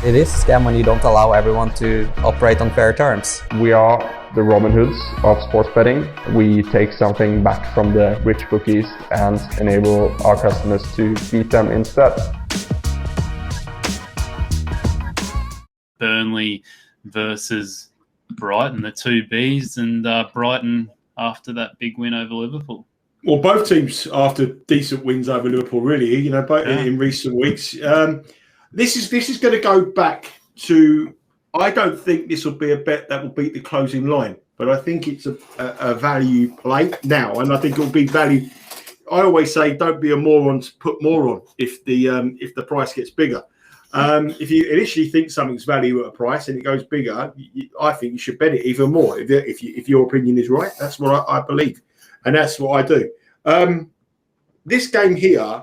It is a scam when you don't allow everyone to operate on fair terms. We are the Robin Hoods of sports betting. We take something back from the rich bookies and enable our customers to beat them instead. Burnley versus Brighton, the two Bs, and Brighton after that big win over Liverpool. Well, both teams after decent wins over Liverpool, really, both in recent weeks. This is going to go back to, I don't think this will be a bet that will beat the closing line, but I think it's a value play now, and I think it will be value. I always say, don't be a moron to put more on if the price gets bigger. If you initially think something's value at a price and it goes bigger, I think you should bet it even more. If your opinion is right, that's what I believe, and that's what I do. This game here,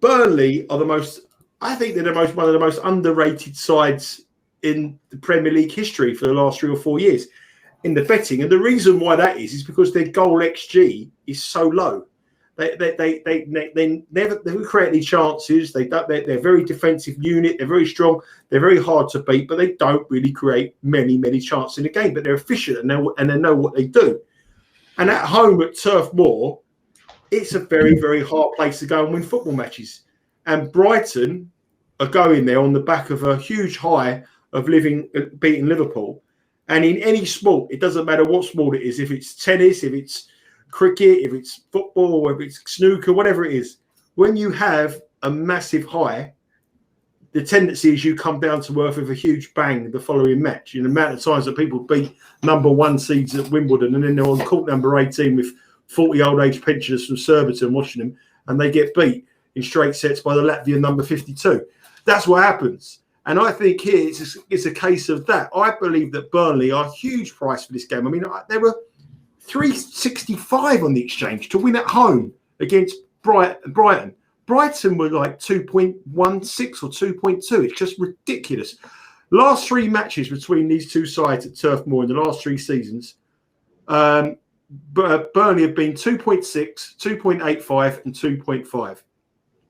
Burnley are I think they're one of the most underrated sides in the Premier League history for the last 3 or 4 years in the betting, and the reason why that is because their goal XG is so low. They never create any chances. They're a very defensive unit. They're very strong. They're very hard to beat, but they don't really create many chances in the game. But they're efficient and they know what they do. And at home at Turf Moor, it's a very, very hard place to go and win football matches. And Brighton are going there on the back of a huge high of beating Liverpool. And in any sport, it doesn't matter what sport it is, if it's tennis, if it's cricket, if it's football, if it's snooker, whatever it is, when you have a massive high, the tendency is you come down to earth with a huge bang the following match. The amount of times that people beat number 1 seeds at Wimbledon and then they're on court number 18 with 40 old age pensioners from Surbiton watching them, and they get beat in straight sets by the Latvian number 52. That's what happens. And I think here it's a case of that. I believe that Burnley are a huge price for this game. I mean, they were 365 on the exchange to win at home against Brighton. Brighton were like 2.16 or 2.2. It's just ridiculous. Last 3 matches between these two sides at Turf Moor in the last 3 seasons, Burnley have been 2.6, 2.85 and 2.5.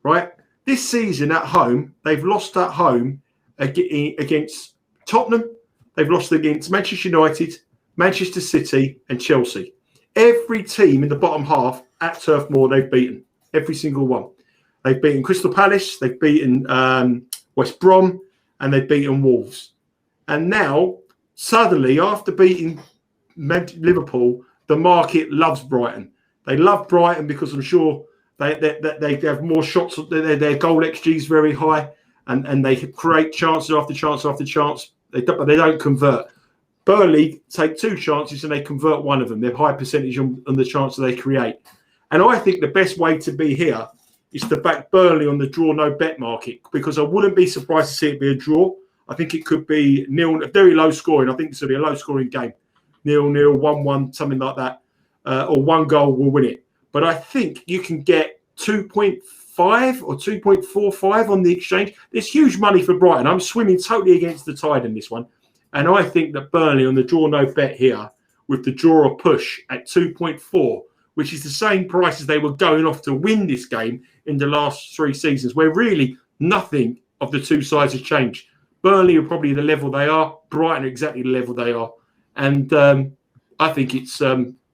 Right? This season at home, they've lost at home against Tottenham. They've lost against Manchester United, Manchester City and Chelsea. Every team in the bottom half at Turf Moor they've beaten. Every single one. They've beaten Crystal Palace, they've beaten West Brom, and they've beaten Wolves. And now, suddenly, after beating Liverpool, the market loves Brighton. They love Brighton because I'm sure they have more shots. Their goal XG is very high, and they create chances after chance after chance. But they don't convert. Burnley take 2 chances and they convert 1 of them. They're high percentage on the chances they create. And I think the best way to be here is to back Burnley on the draw no bet market, because I wouldn't be surprised to see it be a draw. I think it could be nil, very low scoring. I think this will be a low scoring game. 0-0, 1-1, something like that. Or 1 goal will win it. But I think you can get 2.5 or 2.45 on the exchange. There's huge money for Brighton. I'm swimming totally against the tide in this one. And I think that Burnley on the draw no bet here with the draw or push at 2.4, which is the same price as they were going off to win this game in the last 3 seasons, where really nothing of the two sides has changed. Burnley are probably the level they are. Brighton are exactly the level they are. And I think it's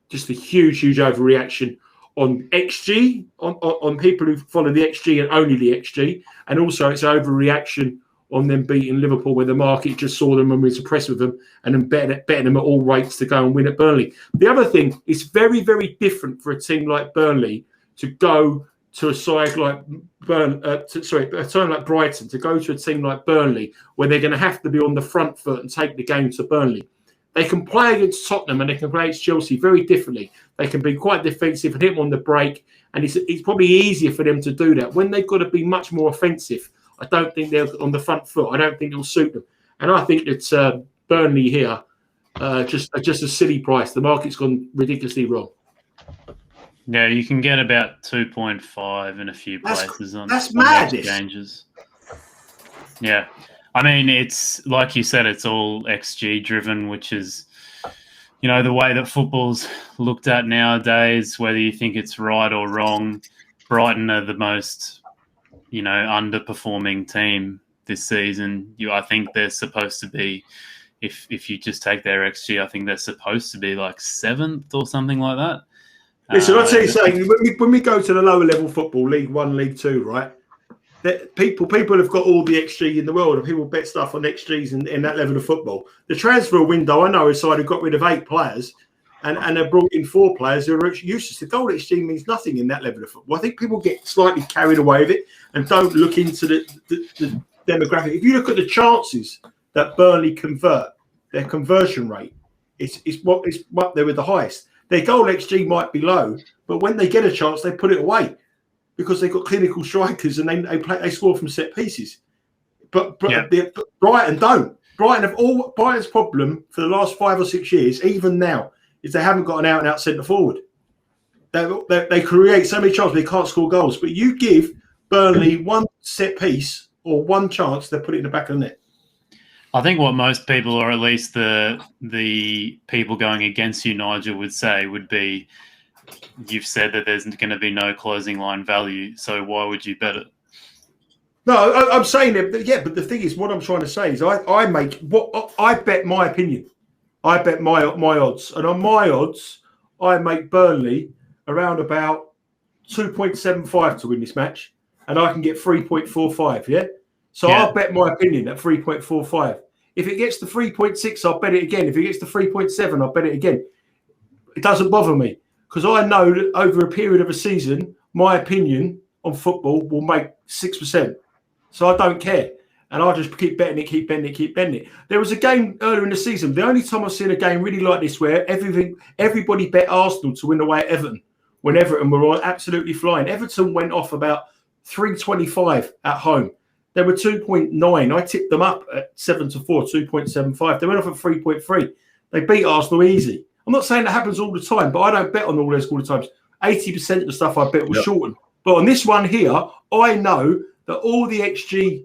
just a huge overreaction on XG, on people who follow the XG and only the XG. And also it's overreaction on them beating Liverpool, where the market just saw them and was impressed with them, and then betting them at all rates to go and win at Burnley. The other thing, it's very, very different for a team like Burnley to go to a side like a team like Brighton, to go to a team like Burnley, where they're going to have to be on the front foot and take the game to Burnley. They can play against Tottenham and they can play against Chelsea very differently. They can be quite defensive and hit them on the break, and it's probably easier for them to do that. When they've got to be much more offensive, I don't think they're on the front foot. I don't think it'll suit them. And I think that Burnley here, just a silly price. The market's gone ridiculously wrong. Yeah, you can get about 2.5 in a few places on exchanges. Yeah. I mean, it's like you said, it's all XG driven, which is, the way that football's looked at nowadays, whether you think it's right or wrong. Brighton are the most, underperforming team this season. I think they're supposed to be, if you just take their XG, I think they're supposed to be like 7th or something like that. Listen, I'll tell you something. When we go to the lower level football, League One, League Two, right? People have got all the XG in the world, and people bet stuff on XGs in that level of football. The transfer window, I know a side who got rid of 8 players and they brought in 4 players who are useless. The goal XG means nothing in that level of football. I think people get slightly carried away with it and don't look into the demographic. If you look at the chances that Burnley convert, their conversion rate, it's up there with the highest. Their goal XG might be low, but when they get a chance, they put it away because they've got clinical strikers and they score from set pieces. But Brighton don't. Brighton's problem for the last 5 or 6 years, even now, is they haven't got an out-and-out centre forward. They create so many chances, they can't score goals. But you give Burnley one set piece or one chance, they put it in the back of the net. I think what most people, or at least the people going against you, Nigel, would say would be, you've said that there's going to be no closing line value, so why would you bet it? No, I'm saying that, yeah, but the thing is, what I'm trying to say is I bet my opinion. I bet my odds. And on my odds, I make Burnley around about 2.75 to win this match, and I can get 3.45, yeah? So yeah. I'll bet my opinion at 3.45. If it gets to 3.6, I'll bet it again. If it gets to 3.7, I'll bet it again. It doesn't bother me because I know that over a period of a season, my opinion on football will make 6%. So I don't care. And I'll just keep betting it. There was a game earlier in the season. The only time I've seen a game really like this where everybody bet Arsenal to win away at Everton when Everton were absolutely flying. Everton went off about 3.25 at home. They were 2.9. I tipped them up at 7-4, 2.75. They went off at 3.3. They beat Arsenal easy. I'm not saying that happens all the time, but I don't bet on all those all the times. 80% of the stuff I bet was shortened. But on this one here, I know that all the XG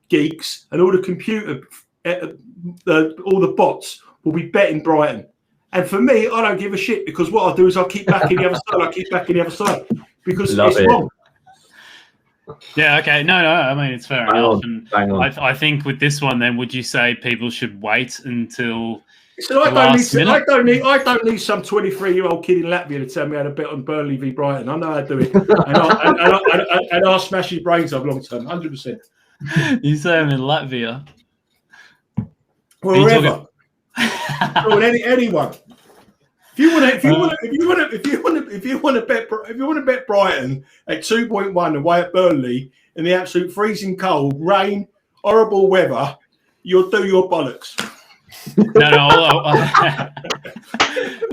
geeks and all the computer, all the bots will be betting Brighton. And for me, I don't give a shit because what I'll do is I'll keep backing the other side. Because it's wrong. Yeah, okay. No, I mean, it's fair enough. I think with this one, then, would you say people should wait until I don't need some 23-year-old kid in Latvia to tell me how to bet on Burnley v Brighton. I know how to do it. and I'll smash his brains up long term, 100%. You say I'm in Latvia? Wherever. Anyone. If you want to bet Brighton at 2.1 away at Burnley in the absolute freezing cold, rain, horrible weather, you'll do your bollocks. No.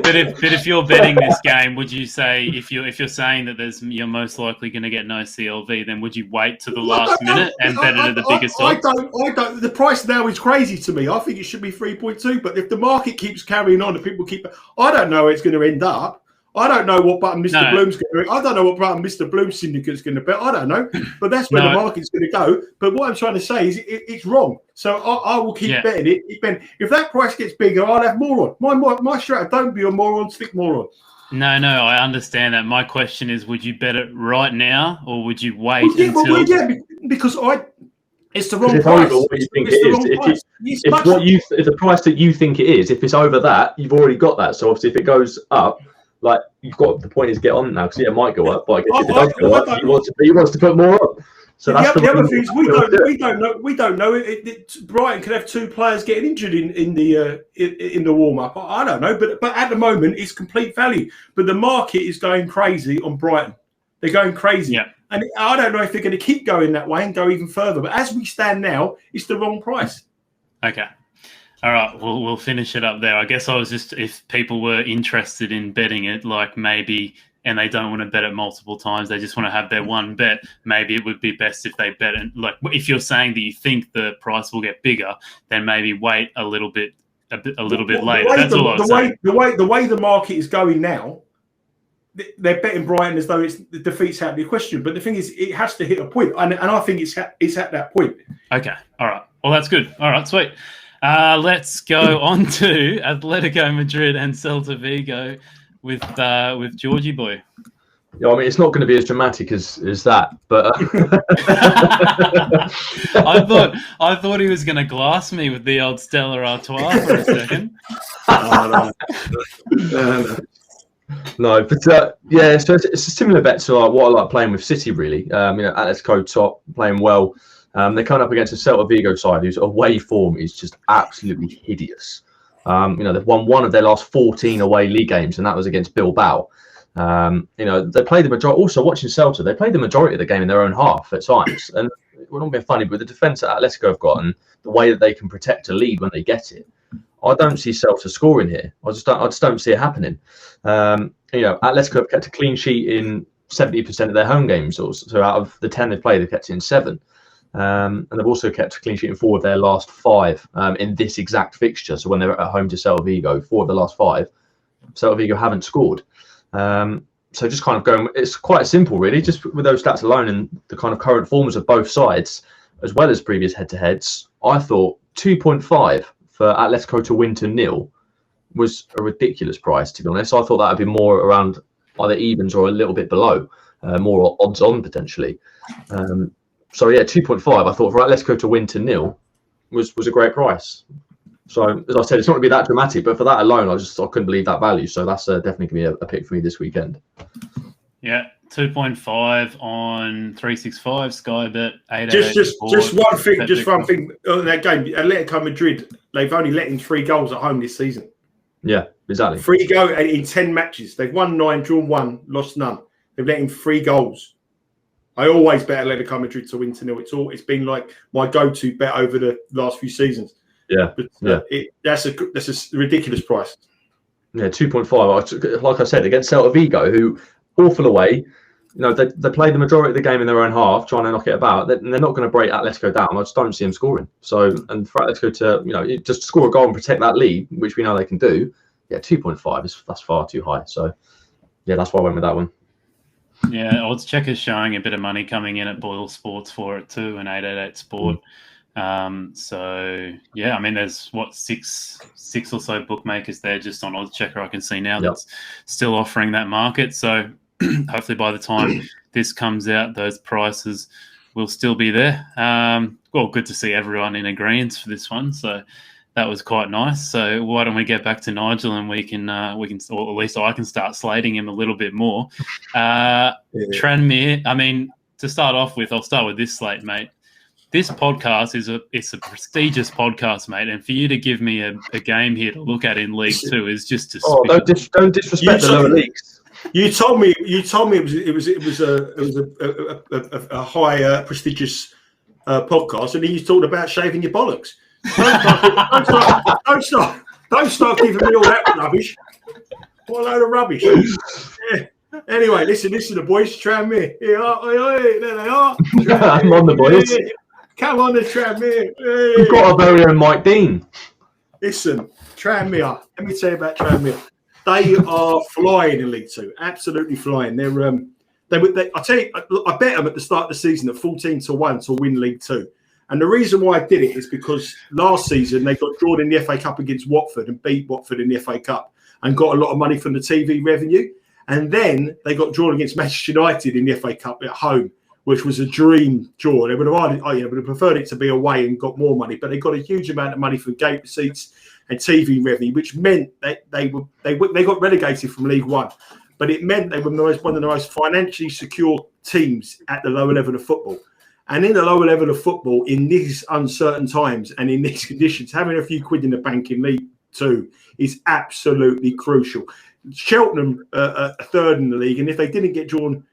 But if you're betting this game, would you say if you're saying that you're most likely going to get no CLV, then would you wait to the last minute and bet it at the biggest odds? I don't. The price now is crazy to me. I think it should be 3.2. But if the market keeps carrying on and people I don't know where it's going to end up. I don't know what button Mr. Bloom's going to. I don't know what button Mr. Bloom's syndicate's going to bet. I don't know, but that's where the market's going to go. But what I'm trying to say is it's wrong. So I will keep betting it. If that price gets bigger, I'll have more on. My strategy, don't be a moron, stick more on. No, I understand that. My question is, would you bet it right now or would you wait until? Because it's the wrong price. Over what you think it is. If the price that you think it is, if it's over that, you've already got that. So obviously, if it goes up. Like you've got the point is get on now because it might go up, but I guess if it does go up, he wants to put more up. So that's the other thing is we don't know. Brighton could have 2 players getting injured in the warm up. I don't know, but at the moment it's complete value. But the market is going crazy on Brighton. They're going crazy, and I don't know if they're going to keep going that way and go even further. But as we stand now, it's the wrong price. Okay. All right, we'll finish it up there. I guess I was just, if people were interested in betting it, like maybe, and they don't want to bet it multiple times, they just want to have their one bet, maybe it would be best if they bet it. Like if you're saying that you think the price will get bigger, then maybe wait a little bit later. That's all I was saying. The way the market is going now, they're betting Brighton as though the defeat's out of the question. But the thing is, it has to hit a point, and I think it's at that point. Okay, all right. Well, that's good. All right, sweet. Let's go on to Atletico Madrid and Celta Vigo with Georgie boy. Yeah, I mean, it's not going to be as dramatic as that, but I thought he was going to glass me with the old Stella Artois for a second. No, but yeah, so it's a similar bet to like what I like playing with City, really. Atletico top, playing well. They're coming up against a Celta Vigo side whose away form is just absolutely hideous. They've won one of their last 14 away league games, and that was against Bilbao. They played the majority. Also, watching Celta, they played the majority of the game in their own half at times. And we're not being funny, but the defence that Atletico have got and the way that they can protect a lead when they get it, I don't see Celta scoring here. I just don't see it happening. Atletico have kept a clean sheet in 70% of their home games. So out of the 10 they've played, they've kept it in 7. And they've also kept a clean sheet in 4 of their last 5 in this exact fixture. So when they're at home to Celta Vigo, 4 of the last 5, Celta Vigo haven't scored. So just kind of going, it's quite simple, really, just with those stats alone and the kind of current forms of both sides, as well as previous head-to-heads. I thought 2.5 for Atletico to win to 0 was a ridiculous price, to be honest. I thought that would be more around either evens or a little bit below, more odds on potentially. So yeah, 2.5. I thought for Atletico to win to 0 was a great price. So as I said, it's not going to be that dramatic, but for that alone, I couldn't believe that value. So that's definitely going to be a pick for me this weekend. Yeah, 2.5 on 365 Sky Bet. Just one thing on that game. Atletico Madrid, they've only let in 3 goals at home this season. Yeah, exactly. 3 goals in 10 matches. They've won 9, drawn 1, lost none. They've let in 3 goals. I always bet Atletico Madrid to win to 0. It's been like my go-to bet over the last few seasons. Yeah, but that's a ridiculous price. Yeah, 2.5. Like I said, against Celta Vigo, who awful away. They play the majority of the game in their own half, trying to knock it about. They're not going to break Atletico down. I just don't see them scoring. So, and for Atletico to just score a goal and protect that lead, which we know they can do. Yeah, 2.5 that's far too high. So, yeah, that's why I went with that one. Yeah, Odds Checker's showing a bit of money coming in at Boyle Sports for it too, and 888 Sport. So yeah, I mean, there's six or so bookmakers there just on Odds Checker I can see now that's still offering that market. So hopefully by the time this comes out, those prices will still be there. Well, good to see everyone in agreement for this one. So that was quite nice. So why don't we get back to Nigel and we can, or at least I can start slating him a little bit more. Tranmere. I mean, to start off with, I'll start with this slate, mate. This podcast it's a prestigious podcast, mate, and for you to give me a game here to look at in League 2 is just to don't disrespect the lower leagues. You told me it was a high prestigious podcast, and then you talked about shaving your bollocks. Don't start giving me all that rubbish. What a load of rubbish. Yeah. Anyway, listen to the boys. Tranmere. There they are. I'm on the boys. Come on, the Tranmere. We've got our very own Mike Dean. Listen, Tranmere. Let me tell you about Tranmere. They are flying in League 2. Absolutely flying. I tell you, I bet them at the start of the season at 14-1 to win League 2. And the reason why I did it is because last season they got drawn in the FA Cup against Watford and beat Watford in the FA Cup and got a lot of money from the TV revenue. And then they got drawn against Manchester United in the FA Cup at home, which was a dream draw. They would have preferred it to be away and got more money, but they got a huge amount of money from gate receipts and TV revenue, which meant that they got relegated from League 1. But it meant they were one of the most financially secure teams at the lower level of football. And in the lower level of football, in these uncertain times and in these conditions, having a few quid in the bank in League 2 is absolutely crucial. Cheltenham are third in the league, and if they didn't get drawn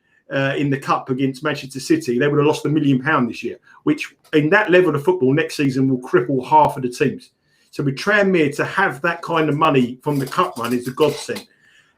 in the cup against Manchester City, they would have lost £1 million this year, which in that level of football next season will cripple half of the teams. So with Tranmere to have that kind of money from the cup run is a godsend.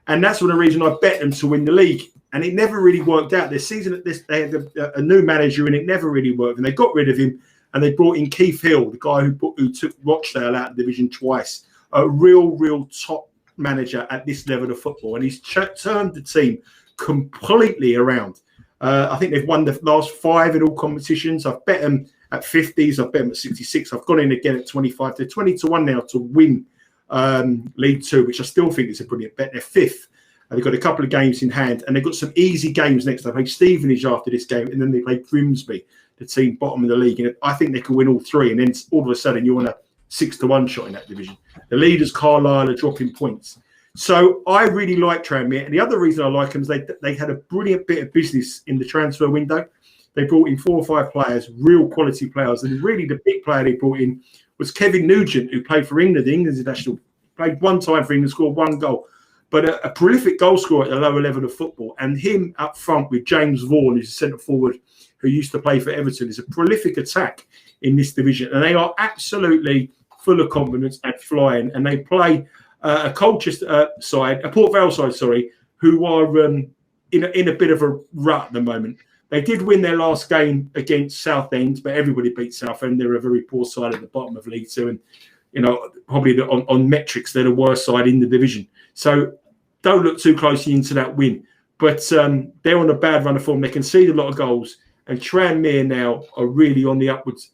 And that's one of the reasons I bet them to win the league. And it never really worked out. This season, they had a new manager, and it never really worked. And they got rid of him, and they brought in Keith Hill, the guy who took Rochdale out of Division twice. A real top manager at this level of football. And he's turned the team completely around. I think they've won the last 5 in all competitions. I've bet them at 50s. I've bet them at 66. I've gone in again at 25. They're 20-1 now to win League 2, which I still think is a brilliant bet. They're 5th. and they've got a couple of games in hand, and they've got some easy games next. They play Stevenage after this game, and then they play Grimsby, the team bottom of the league. And I think they can win all three, and then all of a sudden you're on a 6-1 shot in that division. The leaders, Carlisle, are dropping points. So I really like Tranmere, and the other reason I like them is they had a brilliant bit of business in the transfer window. They brought in 4 or 5 players, real quality players, and really the big player they brought in was Kevin Nugent, who played for England, the England's national, played one time for England, scored 1 goal, but a prolific goal scorer at the lower level of football. And him up front with James Vaughan, who's a centre forward who used to play for Everton, is a prolific attack in this division, and they are absolutely full of confidence and flying. And they play a Colchester side, a Port Vale side, sorry, who are in a bit of a rut at the moment. They did win their last game against Southend, but everybody beat Southend. They're a very poor side at the bottom of League Two, and probably on metrics they're the worst side in the division. So don't look too closely into that win. But they're on a bad run of form. They concede a lot of goals, and Tranmere now are really on the upwards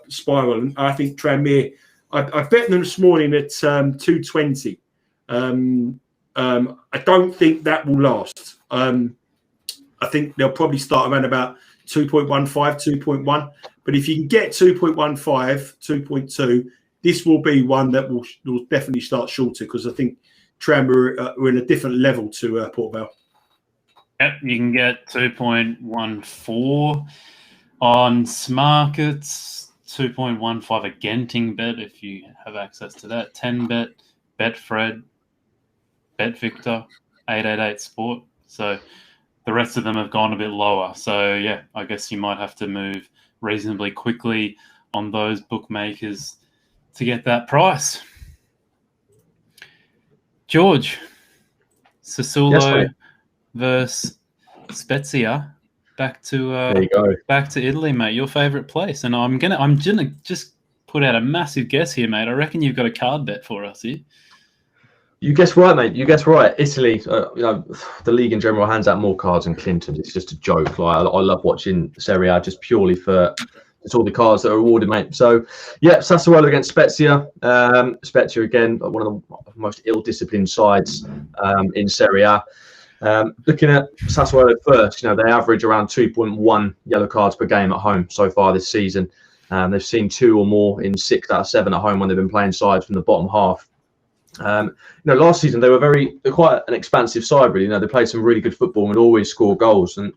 spiral. And I think Tranmere, I bet them this morning at 220. I don't think that will last. I think they'll probably start around about 2.15, 2.1. But if you can get 2.15, 2.2, this will be one that will definitely start shorter, because I think Tranmere are in a different level to Port Vale. Yep, you can get 2.14 on Smarkets, 2.15 a Genting bet if you have access to that, 10bet, Betfred, BetVictor, 888 Sport. So the rest of them have gone a bit lower. So, yeah, I guess you might have to move reasonably quickly on those bookmakers to get that price. George, Sassuolo versus Spezia. Back to there you go. Back to Italy, mate. Your favourite place. And I'm gonna just put out a massive guess here, mate. I reckon you've got a card bet for us here. You guessed right, mate. You guessed right. Italy, the league in general hands out more cards than Clinton. It's just a joke. Like I love watching Serie A just purely for all the cards that are awarded, mate. So, yeah, Sassuolo against Spezia. Spezia again, one of the most ill-disciplined sides in Serie A. Looking at Sassuolo first, they average around 2.1 yellow cards per game at home so far this season. They've seen 2 or more in 6 out of 7 at home when they've been playing sides from the bottom half. Last season they're quite an expansive side, really. They played some really good football and would always score goals, and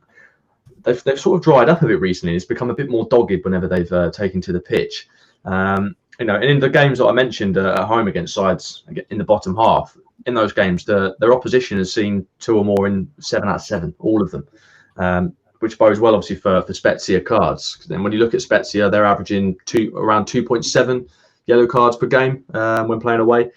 they've sort of dried up a bit recently. It's become a bit more dogged whenever they've taken to the pitch. And in the games that I mentioned at home against sides in the bottom half, in those games their opposition has seen 2 or more in 7 out of 7, all of them, which bodes well obviously for Spezia cards. Then when you look at Spezia, they're averaging around 2.7 yellow cards per game when playing away.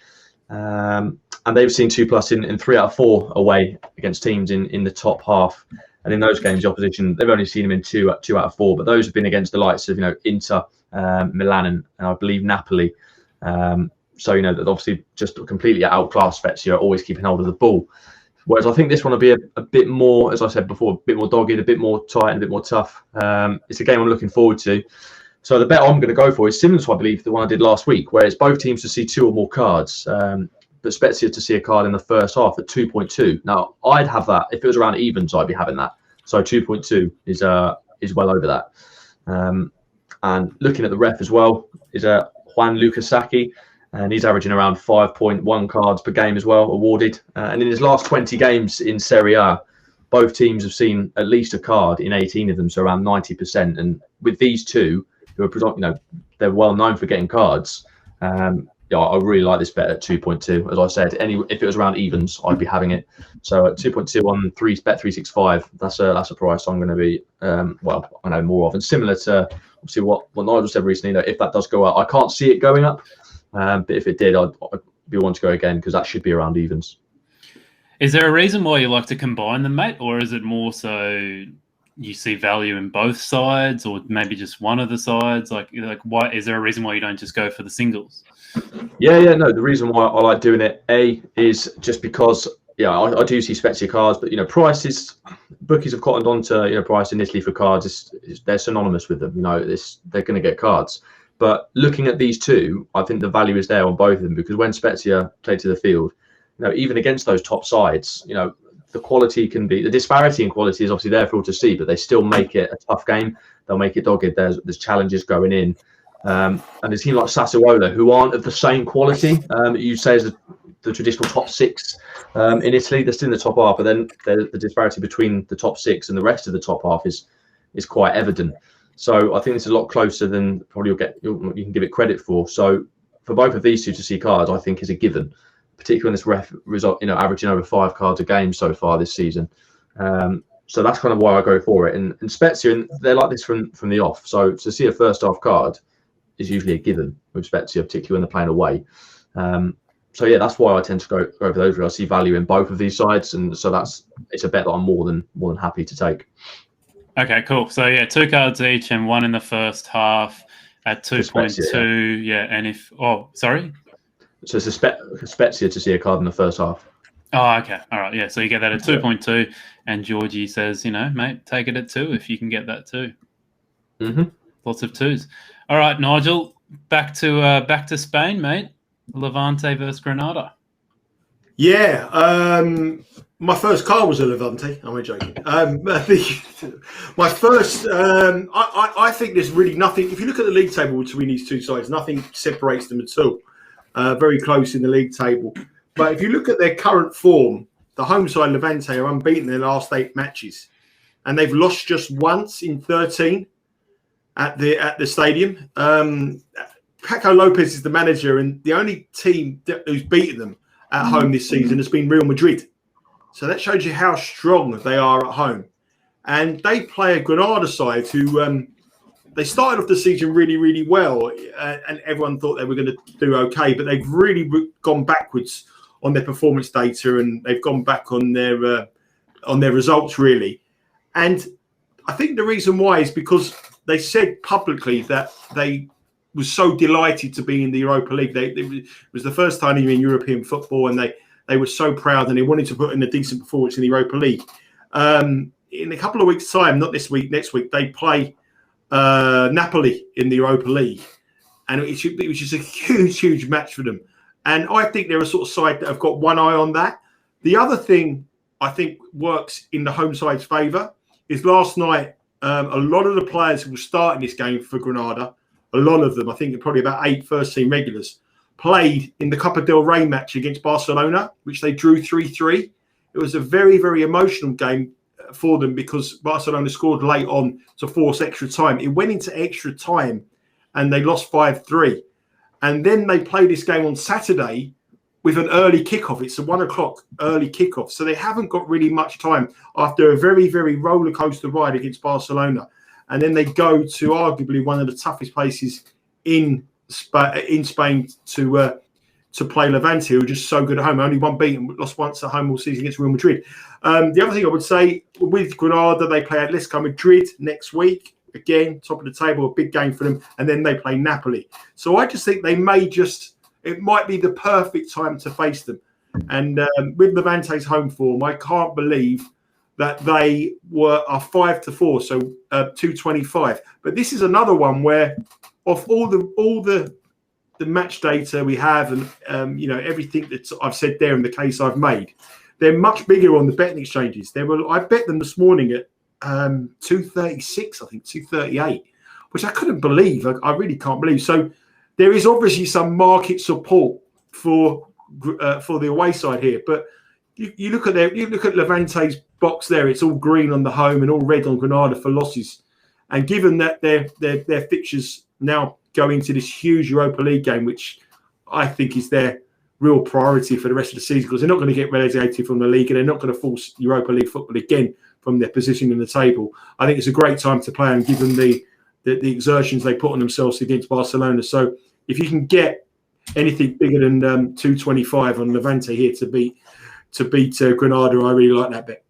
And they've seen 2+ in 3 out of 4 away against teams in the top half. And in those games, the opposition, they've only seen them in 2 out of 4. But those have been against the likes of, Inter, Milan, and I believe Napoli. So, that obviously just completely outclassed Spezia, always keeping hold of the ball. Whereas I think this one will be a bit more, as I said before, a bit more dogged, a bit more tight, and a bit more tough. It's a game I'm looking forward to. So the bet I'm going to go for is similar to, I believe, the one I did last week, where it's both teams to see 2 or more cards, but Spezia to see a card in the first half at 2.2. Now, I'd have that. If it was around evens, I'd be having that. So 2.2 is well over that. And looking at the ref as well is Juan Lukasaki, and he's averaging around 5.1 cards per game as well, awarded. And in his last 20 games in Serie A, both teams have seen at least a card in 18 of them, so around 90%. And with these two, who are they're well known for getting cards. I really like this bet at 2.2. As I said, if it was around evens, I'd be having it. So at 2.2 on Bet365, that's a price I'm going to be I know more of. And similar to obviously what Nigel said recently, if that does go up, I can't see it going up. But if it did, I'd be one to go again, because that should be around evens. Is there a reason why you like to combine them, mate, or is it more so you see value in both sides, or maybe just one of the sides? Like why is there a reason why you don't just go for the singles? No, the reason why I like doing it is just because I do see Spezia cards, but prices, bookies have cottoned on to price in Italy for cards. They're synonymous with them. They're going to get cards. But looking at these two, I think the value is there on both of them, because when Spezia play to the field, even against those top sides, the quality can be, the disparity in quality is obviously there for all to see, but they still make it a tough game. They'll make it dogged. There's challenges going in. And a team like Sassuolo, who aren't of the same quality, you say as the traditional top six in Italy, they're still in the top half, but then the disparity between the top six and the rest of the top half is quite evident. So I think it's a lot closer than probably you can give it credit for. So for both of these two to see cards, I think is a given, particularly when this ref result, averaging over 5 cards a game so far this season. So that's kind of why I go for it. And Spezia, they're like this from the off. So to see a first half card is usually a given with Spezia, particularly when they're playing away. So yeah, that's why I tend to go over those. I see value in both of these sides, and so it's a bet that I'm more than happy to take. Okay, cool. So yeah, 2 cards each and 1 in the first half at 2.2. Yeah, and sorry. So it's a Spezia to see a card in the first half. Oh, okay. All right. Yeah. So you get that at 2.2, and Georgie says, mate, take it at 2 if you can get that too. Mm-hmm. Lots of 2s. All right, Nigel, back to Spain, mate. Levante versus Granada. Yeah. My first car was a Levante. I'm joking. My first, I think there's really nothing. If you look at the league table between these two sides, nothing separates them at all. Very close in the league table. But if you look at their current form, the home side Levante are unbeaten in their last 8 matches, and they've lost just once in 13 at the stadium. Paco Lopez is the manager, and the only team who's beaten them at home this season has been Real Madrid. So that shows you how strong they are at home. And they play a Granada side who they started off the season really, really well, and everyone thought they were going to do okay, but they've really gone backwards on their performance data, and they've gone back on their results, really. And I think the reason why is because they said publicly that they was so delighted to be in the Europa League. It was the first time in European football, and they were so proud, and they wanted to put in a decent performance in the Europa League. In a couple of weeks' time, not this week, next week, they play Napoli in the Europa League, and it was just a huge, huge match for them. And I think they're a sort of side that have got one eye on that. The other thing I think works in the home side's favour is last night, a lot of the players who were starting this game for Granada, a lot of them, I think probably about 8 first-team regulars, played in the Copa del Rey match against Barcelona, which they drew 3-3. It was a very, very emotional game for them because Barcelona scored late on to force extra time. It went into extra time and they lost 5-3. And then they play this game on Saturday with an early kickoff. It's a 1 o'clock early kickoff. So they haven't got really much time after a very, very roller coaster ride against Barcelona. And then they go to arguably one of the toughest places in Spain to play Levante, who are just so good at home. Only one beaten, lost once at home all season against Real Madrid. The other thing I would say, with Granada, they play Atletico Madrid next week. Again, top of the table, a big game for them. And then they play Napoli. So I just think it might be the perfect time to face them. And with Levante's home form, I can't believe that they are 5-4, so 225. But this is another one where, of all the match data we have, and everything that I've said there in the case I've made, they're much bigger on the betting exchanges. I bet them this morning at 236, I think 238, which I couldn't believe. I really can't believe. So there is obviously some market support for the away side here, but you look at Levante's box there. It's all green on the home and all red on Granada for losses. And given that their fixtures now go into this huge Europa League game, which I think is their real priority for the rest of the season, because they're not going to get relegated from the league and they're not going to force Europa League football again from their position in the table. I think it's a great time to play, and given the exertions they put on themselves against Barcelona. So if you can get anything bigger than 225 on Levante here to beat Granada, I really like that bet.